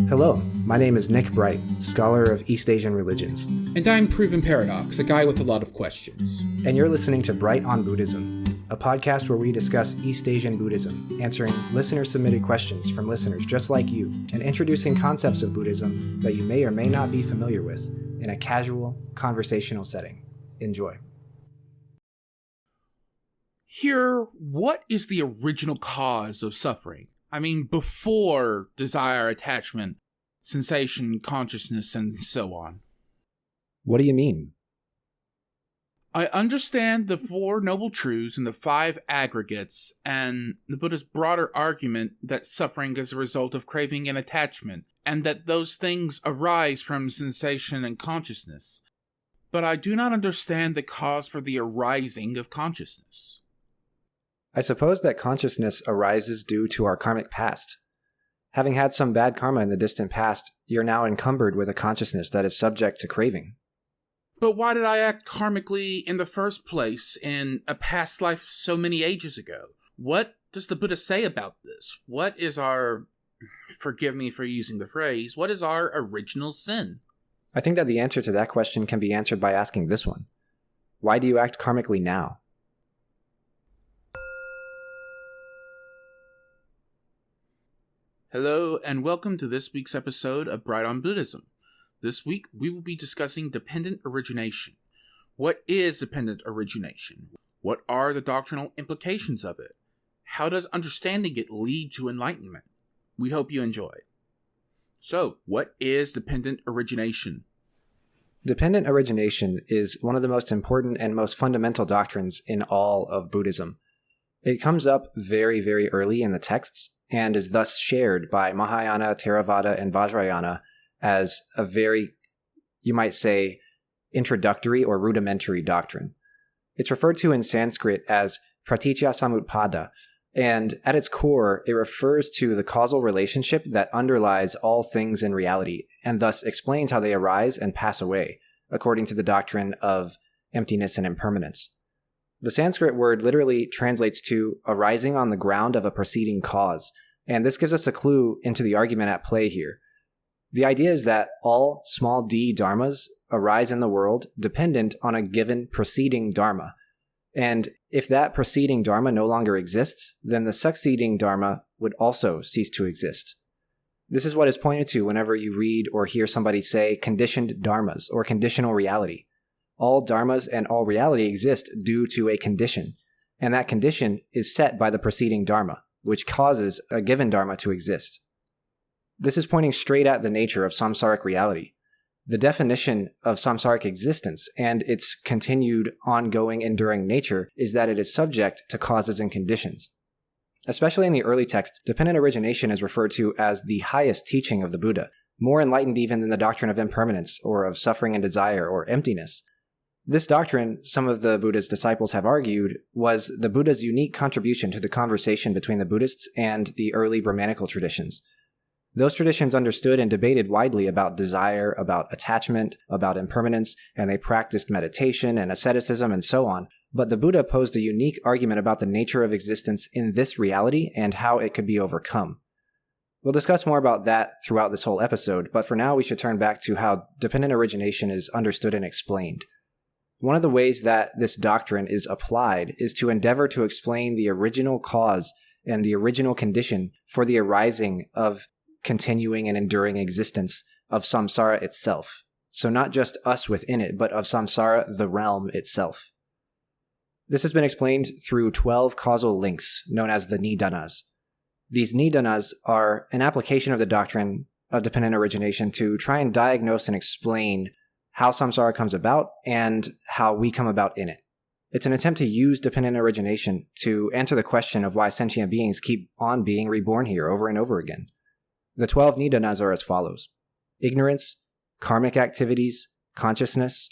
Hello, my name is Nick Bright, scholar of East Asian religions. And I'm Proven Paradox, a guy with a lot of questions. And you're listening to Bright on Buddhism, a podcast where we discuss East Asian Buddhism, answering listener-submitted questions from listeners just like you, and introducing concepts of Buddhism that you may or may not be familiar with in a casual, conversational setting. Enjoy. Here, what is the original cause of suffering? I mean, before desire, attachment, sensation, consciousness, and so on. What do you mean? I understand the Four Noble Truths and the Five Aggregates, and the Buddha's broader argument that suffering is a result of craving and attachment, and that those things arise from sensation and consciousness. But I do not understand the cause for the arising of consciousness. I suppose that consciousness arises due to our karmic past. Having had some bad karma in the distant past, you're now encumbered with a consciousness that is subject to craving. But why did I act karmically in the first place in a past life so many ages ago? What does the Buddha say about this? What is our, forgive me for using the phrase, what is our original sin? I think that the answer to that question can be answered by asking this one. Why do you act karmically now? Hello, and welcome to this week's episode of Bright on Buddhism. This week, we will be discussing dependent origination. What is dependent origination? What are the doctrinal implications of it? How does understanding it lead to enlightenment? We hope you enjoy. So, what is dependent origination? Dependent origination is one of the most important and most fundamental doctrines in all of Buddhism. It comes up very, very early in the texts, and is thus shared by Mahayana, Theravada, and Vajrayana as a very, you might say, introductory or rudimentary doctrine. It's referred to in Sanskrit as pratitya samutpada, and at its core, it refers to the causal relationship that underlies all things in reality, and thus explains how they arise and pass away, according to the doctrine of emptiness and impermanence. The Sanskrit word literally translates to arising on the ground of a preceding cause, and this gives us a clue into the argument at play here. The idea is that all small d dharmas arise in the world dependent on a given preceding dharma, and if that preceding dharma no longer exists, then the succeeding dharma would also cease to exist. This is what is pointed to whenever you read or hear somebody say conditioned dharmas or conditional reality. All dharmas and all reality exist due to a condition, and that condition is set by the preceding dharma, which causes a given dharma to exist. This is pointing straight at the nature of samsaric reality. The definition of samsaric existence and its continued, ongoing, enduring nature is that it is subject to causes and conditions. Especially in the early text, dependent origination is referred to as the highest teaching of the Buddha, more enlightened even than the doctrine of impermanence or of suffering and desire or emptiness. This doctrine, some of the Buddha's disciples have argued, was the Buddha's unique contribution to the conversation between the Buddhists and the early Brahmanical traditions. Those traditions understood and debated widely about desire, about attachment, about impermanence, and they practiced meditation and asceticism and so on. But the Buddha posed a unique argument about the nature of existence in this reality and how it could be overcome. We'll discuss more about that throughout this whole episode, but for now we should turn back to how dependent origination is understood and explained. One of the ways that this doctrine is applied is to endeavor to explain the original cause and the original condition for the arising of continuing and enduring existence of samsara itself. So not just us within it, but of samsara, the realm itself. This has been explained through 12 causal links, known as the nidanas. These nidanas are an application of the doctrine of dependent origination to try and diagnose and explain how samsara comes about, and how we come about in it. It's an attempt to use dependent origination to answer the question of why sentient beings keep on being reborn here over and over again. The 12 nidanas are as follows: ignorance, karmic activities, consciousness,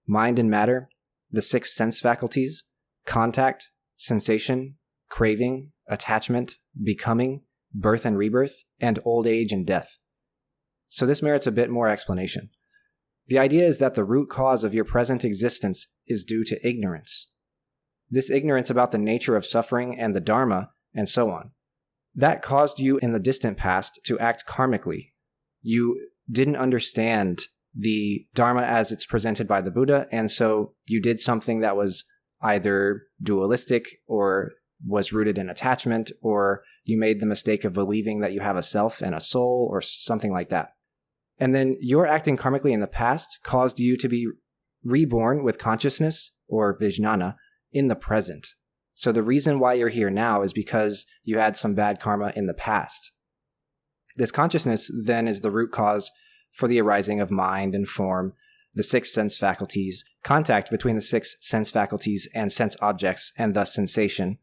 mind and matter, the 6 sense faculties, contact, sensation, craving, attachment, becoming, birth and rebirth, and old age and death. So this merits a bit more explanation. The idea is that the root cause of your present existence is due to ignorance. This ignorance about the nature of suffering and the Dharma, and so on. That caused you in the distant past to act karmically. You didn't understand the Dharma as it's presented by the Buddha, and so you did something that was either dualistic or was rooted in attachment, or you made the mistake of believing that you have a self and a soul or something like that. And then your acting karmically in the past caused you to be reborn with consciousness, or vijnana, in the present. So the reason why you're here now is because you had some bad karma in the past. This consciousness then is the root cause for the arising of mind and form, the 6 sense faculties, contact between the 6 sense faculties and sense objects, and thus sensation,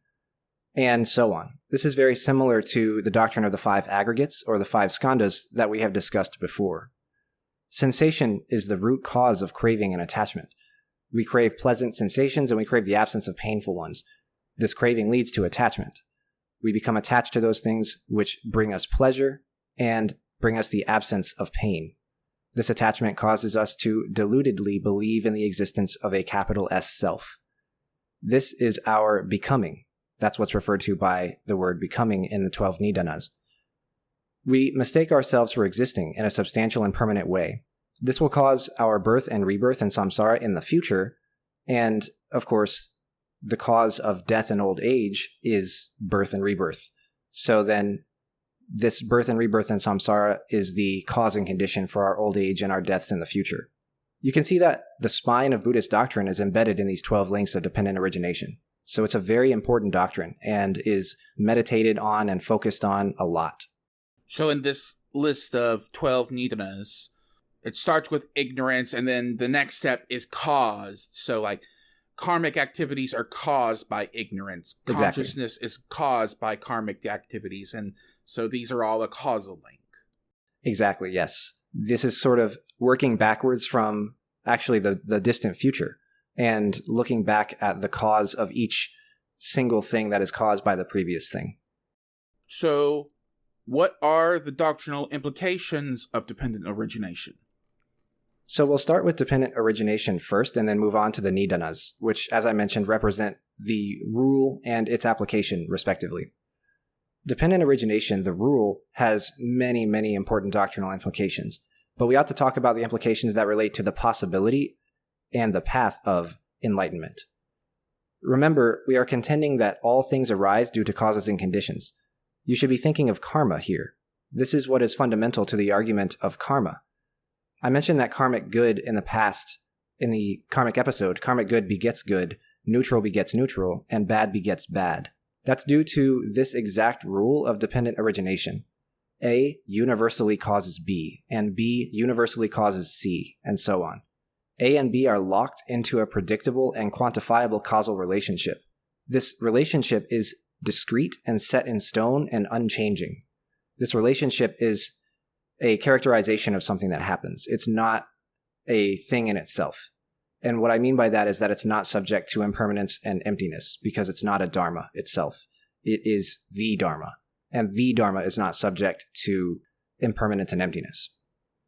and so on. This is very similar to the doctrine of the 5 aggregates, or the 5 skandhas, that we have discussed before. Sensation is the root cause of craving and attachment. We crave pleasant sensations and we crave the absence of painful ones. This craving leads to attachment. We become attached to those things which bring us pleasure and bring us the absence of pain. This attachment causes us to deludedly believe in the existence of a capital S self. This is our becoming. That's what's referred to by the word becoming in the 12 nidanas. We mistake ourselves for existing in a substantial and permanent way. This will cause our birth and rebirth in samsara in the future, and, of course, the cause of death and old age is birth and rebirth. So then, this birth and rebirth in samsara is the causing condition for our old age and our deaths in the future. You can see that the spine of Buddhist doctrine is embedded in these 12 links of dependent origination. So it's a very important doctrine and is meditated on and focused on a lot. So in this list of 12 nidanas, it starts with ignorance, and then the next step is caused. So like karmic activities are caused by ignorance. Exactly. Consciousness is caused by karmic activities. And so these are all a causal link. Exactly, yes. This is sort of working backwards from actually the distant future and looking back at the cause of each single thing that is caused by the previous thing. So what are the doctrinal implications of dependent origination? So we'll start with dependent origination first and then move on to the nidanas, which, as I mentioned, represent the rule and its application, respectively. Dependent origination, the rule, has many, many important doctrinal implications, but we ought to talk about the implications that relate to the possibility and the path of enlightenment. Remember, we are contending that all things arise due to causes and conditions. You should be thinking of karma here. This is what is fundamental to the argument of karma. I mentioned that karmic good in the past, in the karmic episode. Karmic good begets good, neutral begets neutral, and bad begets bad. That's due to this exact rule of dependent origination. A universally causes B, and B universally causes C, and so on. A and B are locked into a predictable and quantifiable causal relationship. This relationship is discrete and set in stone and unchanging. This relationship is a characterization of something that happens. It's not a thing in itself. And what I mean by that is that it's not subject to impermanence and emptiness, because it's not a dharma itself. It is the dharma. And the dharma is not subject to impermanence and emptiness.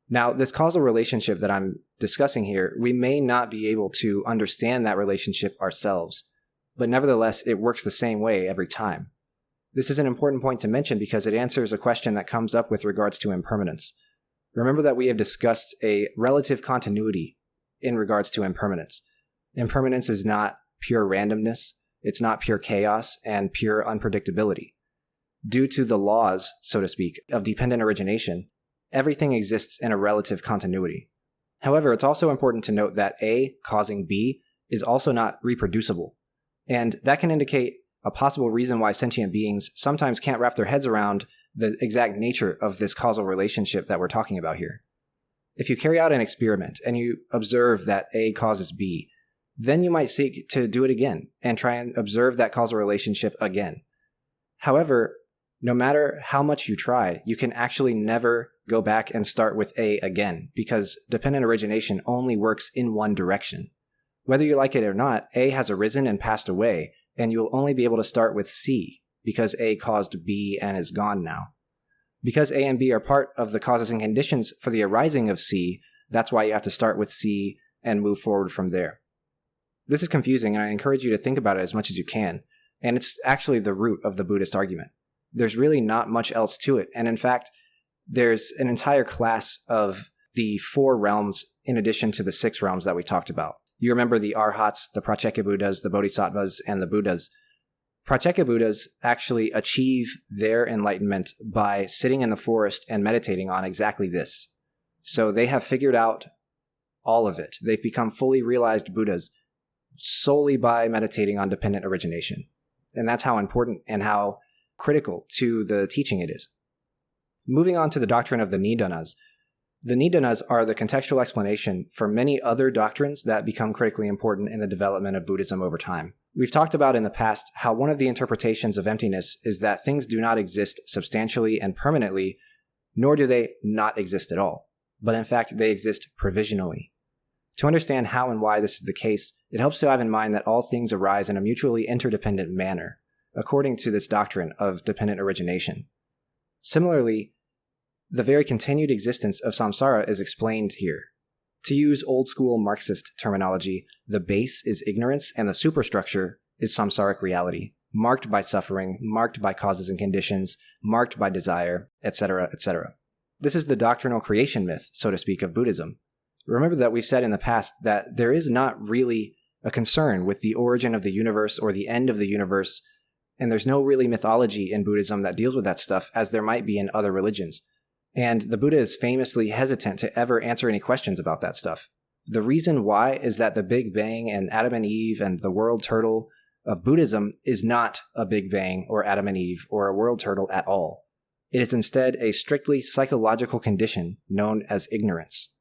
Now, this causal relationship that I'm discussing here, we may not be able to understand that relationship ourselves, but nevertheless, it works the same way every time. This is an important point to mention because it answers a question that comes up with regards to impermanence. Remember that we have discussed a relative continuity in regards to impermanence. Impermanence is not pure randomness, it's not pure chaos and pure unpredictability. Due to the laws, so to speak, of dependent origination, everything exists in a relative continuity. However, it's also important to note that A causing B is also not reproducible, and that can indicate a possible reason why sentient beings sometimes can't wrap their heads around the exact nature of this causal relationship that we're talking about here. If you carry out an experiment and you observe that A causes B, then you might seek to do it again and try and observe that causal relationship again. However, no matter how much you try, you can actually never go back and start with A again, because dependent origination only works in one direction. Whether you like it or not, A has arisen and passed away, and you'll only be able to start with C, because A caused B and is gone now. Because A and B are part of the causes and conditions for the arising of C, that's why you have to start with C and move forward from there. This is confusing, and I encourage you to think about it as much as you can, and it's actually the root of the Buddhist argument. There's really not much else to it, and in fact, there's an entire class of the 4 realms in addition to the 6 realms that we talked about. You remember the Arhats, the Pratyeka Buddhas, the Bodhisattvas, and the Buddhas. Pratyeka Buddhas actually achieve their enlightenment by sitting in the forest and meditating on exactly this. So they have figured out all of it. They've become fully realized Buddhas solely by meditating on dependent origination. And that's how important and how critical to the teaching it is. Moving on to the doctrine of the Nidanas. The Nidanas are the contextual explanation for many other doctrines that become critically important in the development of Buddhism over time. We've talked about in the past how one of the interpretations of emptiness is that things do not exist substantially and permanently, nor do they not exist at all, but in fact they exist provisionally. To understand how and why this is the case, it helps to have in mind that all things arise in a mutually interdependent manner, according to this doctrine of dependent origination. Similarly, the very continued existence of samsara is explained here. To use old-school Marxist terminology, the base is ignorance and the superstructure is samsaric reality, marked by suffering, marked by causes and conditions, marked by desire, etc., etc. This is the doctrinal creation myth, so to speak, of Buddhism. Remember that we've said in the past that there is not really a concern with the origin of the universe or the end of the universe, and there's no really mythology in Buddhism that deals with that stuff as there might be in other religions. And the Buddha is famously hesitant to ever answer any questions about that stuff. The reason why is that the Big Bang and Adam and Eve and the world turtle of Buddhism is not a Big Bang or Adam and Eve or a world turtle at all. It is instead a strictly psychological condition known as ignorance.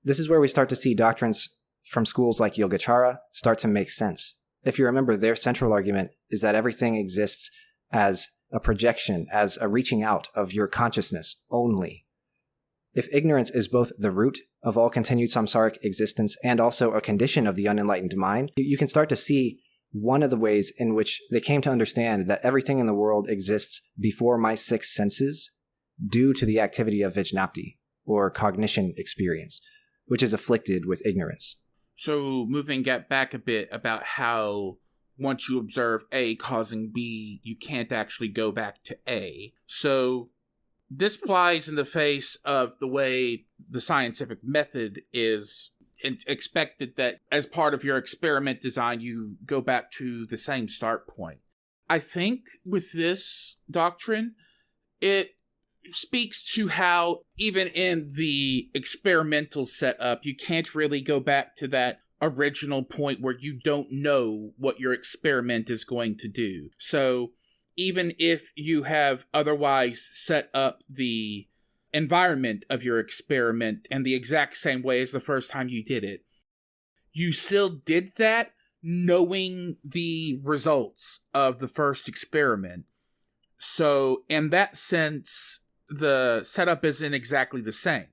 This is where we start to see doctrines from schools like Yogacara start to make sense. If you remember, their central argument is that everything exists as a projection, as a reaching out of your consciousness only. If ignorance is both the root of all continued samsaric existence and also a condition of the unenlightened mind, you can start to see one of the ways in which they came to understand that everything in the world exists before my 6 senses due to the activity of Vijñāpti, or cognition experience, which is afflicted with ignorance. So moving back a bit about how once you observe A causing B, you can't actually go back to A. So this flies in the face of the way the scientific method is expected that as part of your experiment design, you go back to the same start point. I think with this doctrine, it speaks to how even in the experimental setup, you can't really go back to that original point where you don't know what your experiment is going to do. So even if you have otherwise set up the environment of your experiment in the exact same way as the first time you did it, you still did that knowing the results of the first experiment. So in that sense, the setup isn't exactly the same.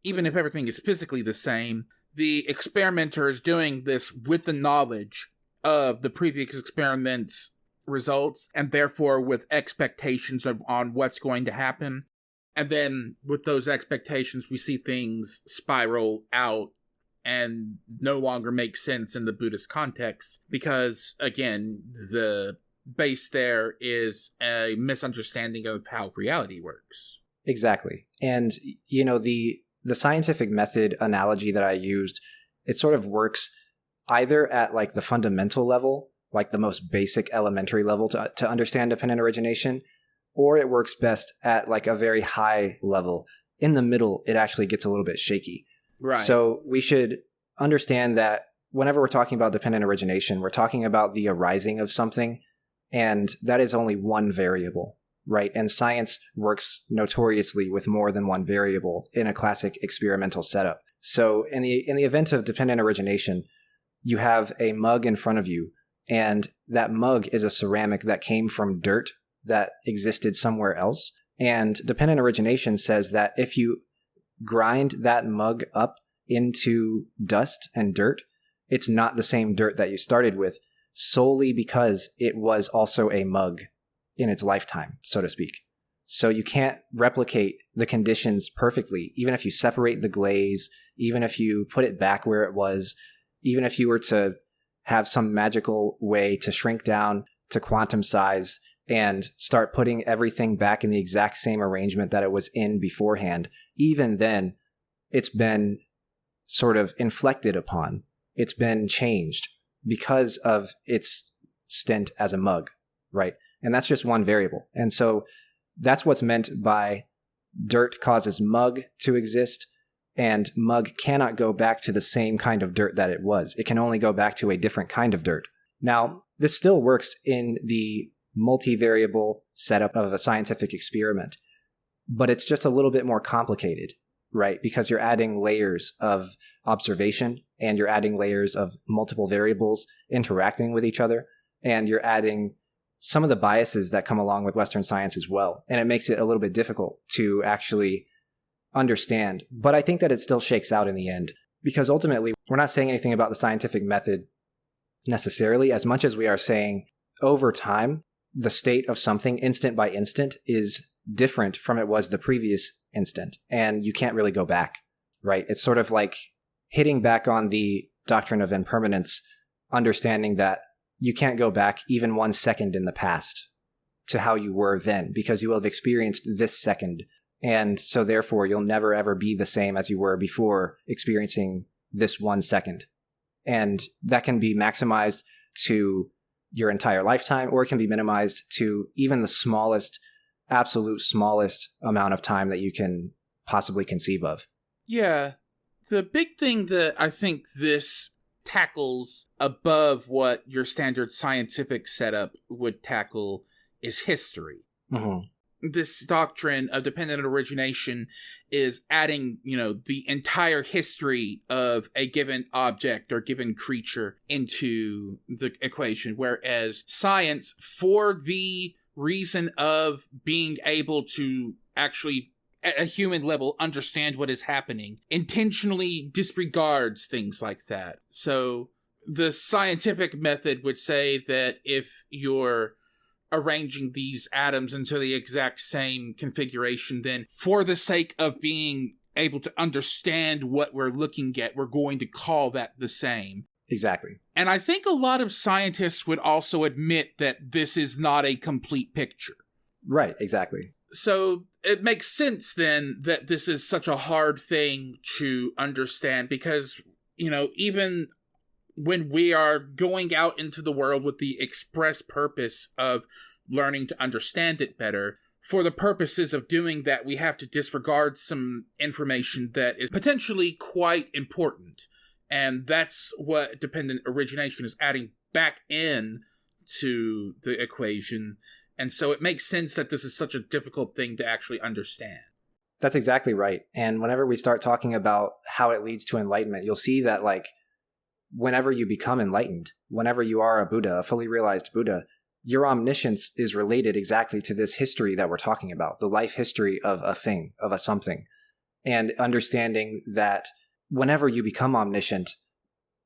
Even if everything is physically the same, the experimenter is doing this with the knowledge of the previous experiment's results, and therefore with expectations on what's going to happen. And then with those expectations, we see things spiral out and no longer make sense in the Buddhist context because, again, the base there is a misunderstanding of how reality works. Exactly. And, you know, the scientific method analogy that I used, it sort of works either at like the fundamental level, like the most basic elementary level to understand dependent origination, or it works best at like a very high level. In the middle, it actually gets a little bit shaky. Right. So we should understand that whenever we're talking about dependent origination, we're talking about the arising of something, and that is only one variable. Right, and science works notoriously with more than one variable in a classic experimental setup. So in the event of dependent origination, you have a mug in front of you, and that mug is a ceramic that came from dirt that existed somewhere else. And dependent origination says that if you grind that mug up into dust and dirt, it's not the same dirt that you started with, solely because it was also a mug in its lifetime, so to speak. So you can't replicate the conditions perfectly, even if you separate the glaze, even if you put it back where it was, even if you were to have some magical way to shrink down to quantum size and start putting everything back in the exact same arrangement that it was in beforehand, even then, it's been sort of inflected upon. It's been changed because of its stint as a mug, right? And that's just one variable. And so that's what's meant by dirt causes mug to exist, and mug cannot go back to the same kind of dirt that it was. It can only go back to a different kind of dirt. Now, this still works in the multivariable setup of a scientific experiment, but it's just a little bit more complicated, right? Because you're adding layers of observation, and you're adding layers of multiple variables interacting with each other, and you're adding some of the biases that come along with Western science as well. And it makes it a little bit difficult to actually understand. But I think that it still shakes out in the end, because ultimately, we're not saying anything about the scientific method necessarily, as much as we are saying over time, the state of something instant by instant is different from it was the previous instant. And you can't really go back, right? It's sort of like hitting back on the doctrine of impermanence, understanding that you can't go back even 1 second in the past to how you were then, because you will have experienced this second. And so therefore, you'll never ever be the same as you were before experiencing this 1 second. And that can be maximized to your entire lifetime, or it can be minimized to even the smallest, absolute smallest amount of time that you can possibly conceive of. Yeah. The big thing that I think this tackles above what your standard scientific setup would tackle is history. Mm-hmm. This doctrine of dependent origination is adding, the entire history of a given object or given creature into the equation, whereas science, for the reason of being able to actually, at a human level, understand what is happening, intentionally disregards things like that. So the scientific method would say that if you're arranging these atoms into the exact same configuration, then for the sake of being able to understand what we're looking at, we're going to call that the same. Exactly. And I think a lot of scientists would also admit that this is not a complete picture. Right, exactly. So it makes sense then that this is such a hard thing to understand, because, even when we are going out into the world with the express purpose of learning to understand it better, for the purposes of doing that, we have to disregard some information that is potentially quite important. And that's what dependent origination is adding back in to the equation. And so it makes sense that this is such a difficult thing to actually understand. That's exactly right. And whenever we start talking about how it leads to enlightenment, you'll see that, whenever you become enlightened, whenever you are a Buddha, a fully realized Buddha, your omniscience is related exactly to this history that we're talking about, the life history of a thing, of a something. And understanding that whenever you become omniscient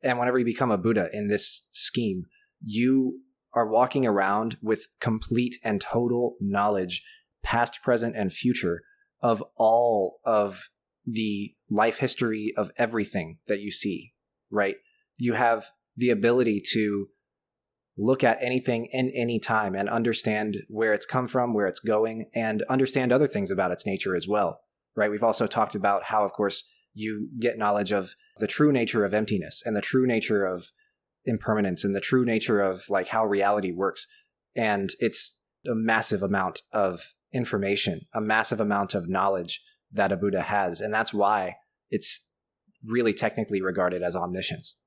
and whenever you become a Buddha in this scheme, you are walking around with complete and total knowledge, past, present, and future, of all of the life history of everything that you see, right? You have the ability to look at anything in any time and understand where it's come from, where it's going, and understand other things about its nature as well, right? We've also talked about how, of course, you get knowledge of the true nature of emptiness and the true nature of impermanence and the true nature of how reality works. And it's a massive amount of information, a massive amount of knowledge that a Buddha has. And that's why it's really technically regarded as omniscience.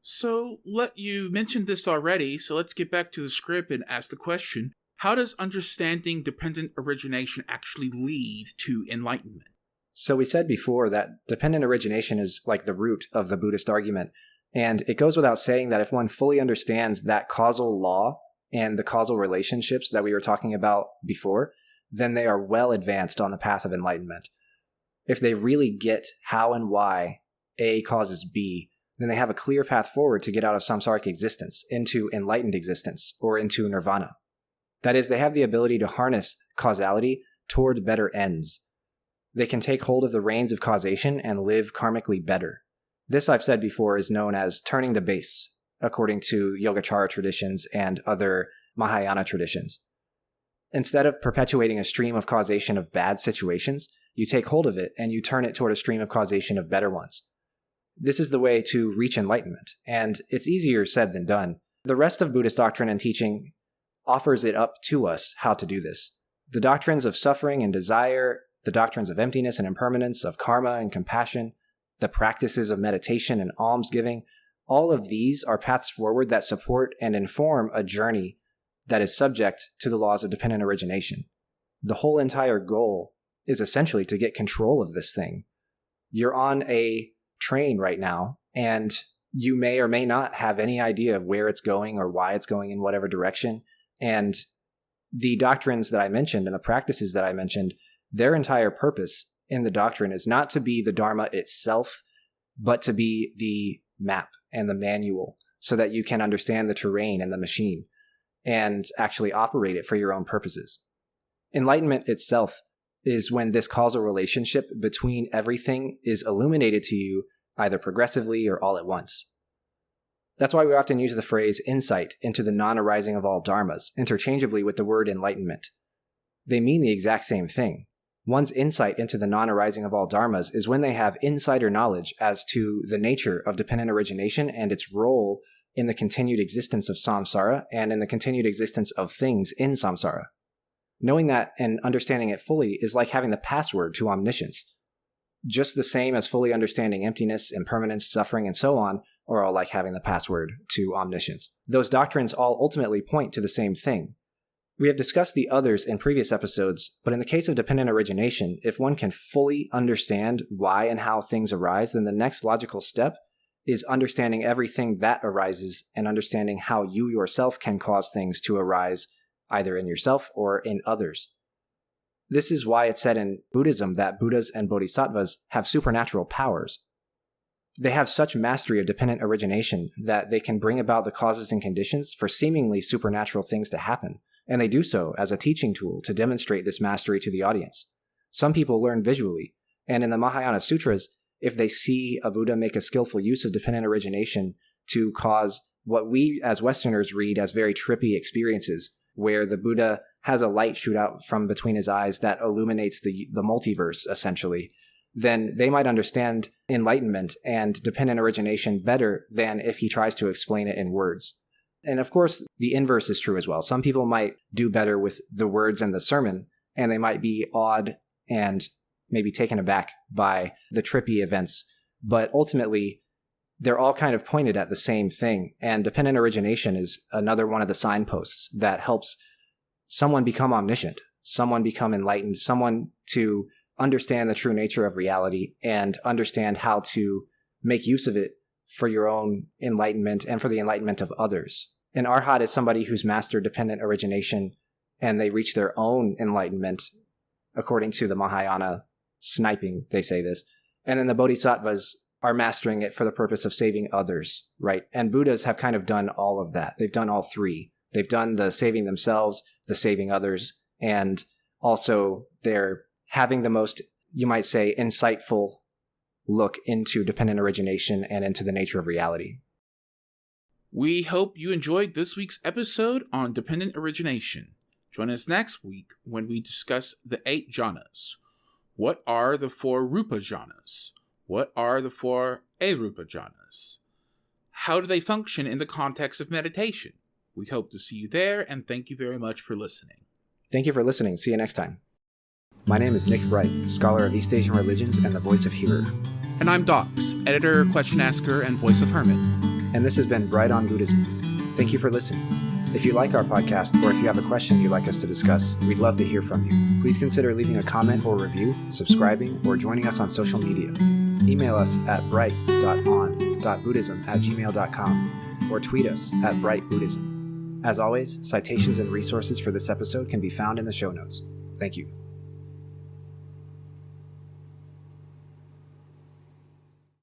So you mentioned this already, so let's get back to the script and ask the question, how does understanding dependent origination actually lead to enlightenment? So we said before that dependent origination is like the root of the Buddhist argument. And it goes without saying that if one fully understands that causal law and the causal relationships that we were talking about before, then they are well advanced on the path of enlightenment. If they really get how and why A causes B, then they have a clear path forward to get out of samsaric existence into enlightened existence or into nirvana. That is, they have the ability to harness causality toward better ends. They can take hold of the reins of causation and live karmically better. This, I've said before, is known as turning the base, according to Yogacara traditions and other Mahayana traditions. Instead of perpetuating a stream of causation of bad situations, you take hold of it and you turn it toward a stream of causation of better ones. This is the way to reach enlightenment, and it's easier said than done. The rest of Buddhist doctrine and teaching offers it up to us how to do this. The doctrines of suffering and desire, the doctrines of emptiness and impermanence, of karma and compassion, the practices of meditation and almsgiving, all of these are paths forward that support and inform a journey that is subject to the laws of dependent origination. The whole entire goal is essentially to get control of this thing. You're on a train right now, and you may or may not have any idea of where it's going or why it's going in whatever direction. And the doctrines that I mentioned and the practices that I mentioned, their entire purpose in the doctrine is not to be the Dharma itself, but to be the map and the manual so that you can understand the terrain and the machine and actually operate it for your own purposes. Enlightenment itself is when this causal relationship between everything is illuminated to you either progressively or all at once. That's why we often use the phrase insight into the non-arising of all dharmas interchangeably with the word enlightenment. They mean the exact same thing. One's insight into the non-arising of all dharmas is when they have insider knowledge as to the nature of dependent origination and its role in the continued existence of samsara and in the continued existence of things in samsara. Knowing that and understanding it fully is like having the password to omniscience. Just the same as fully understanding emptiness, impermanence, suffering, and so on are all like having the password to omniscience. Those doctrines all ultimately point to the same thing. We have discussed the others in previous episodes, but in the case of dependent origination, if one can fully understand why and how things arise, then the next logical step is understanding everything that arises and understanding how you yourself can cause things to arise either in yourself or in others. This is why it's said in Buddhism that Buddhas and Bodhisattvas have supernatural powers. They have such mastery of dependent origination that they can bring about the causes and conditions for seemingly supernatural things to happen, and they do so as a teaching tool to demonstrate this mastery to the audience. Some people learn visually, and in the Mahayana Sutras, if they see a Buddha make a skillful use of dependent origination to cause what we as Westerners read as very trippy experiences, where the Buddha has a light shoot out from between his eyes that illuminates the multiverse, essentially, then they might understand enlightenment and dependent origination better than if he tries to explain it in words. And of course, the inverse is true as well. Some people might do better with the words and the sermon, and they might be awed and maybe taken aback by the trippy events. But ultimately, they're all kind of pointed at the same thing. And dependent origination is another one of the signposts that helps someone become omniscient, someone become enlightened, someone to understand the true nature of reality and understand how to make use of it for your own enlightenment and for the enlightenment of others. An arhat is somebody who's mastered dependent origination and they reach their own enlightenment, according to the Mahayana sniping, they say this. And then the bodhisattvas are mastering it for the purpose of saving others, right? And Buddhas have kind of done all of that. They've done all three. They've done the saving themselves, the saving others, and also they're having the most, you might say, insightful look into dependent origination and into the nature of reality. We hope you enjoyed this week's episode on dependent origination. Join us next week when we discuss the 8 jhanas. What are the 4 rupa jhanas? What are the 4 arupa jhanas? How do they function in the context of meditation? We hope to see you there, and thank you very much for listening. Thank you for listening. See you next time. My name is Nick Bright, scholar of East Asian religions and the voice of Hearer. And I'm Docs, editor, question asker, and voice of Hermit. And this has been Bright on Buddhism. Thank you for listening. If you like our podcast, or if you have a question you'd like us to discuss, we'd love to hear from you. Please consider leaving a comment or review, subscribing, or joining us on social media. Email us at bright.on.buddhism@gmail.com or tweet us at brightbuddhism. As always, citations and resources for this episode can be found in the show notes. Thank you.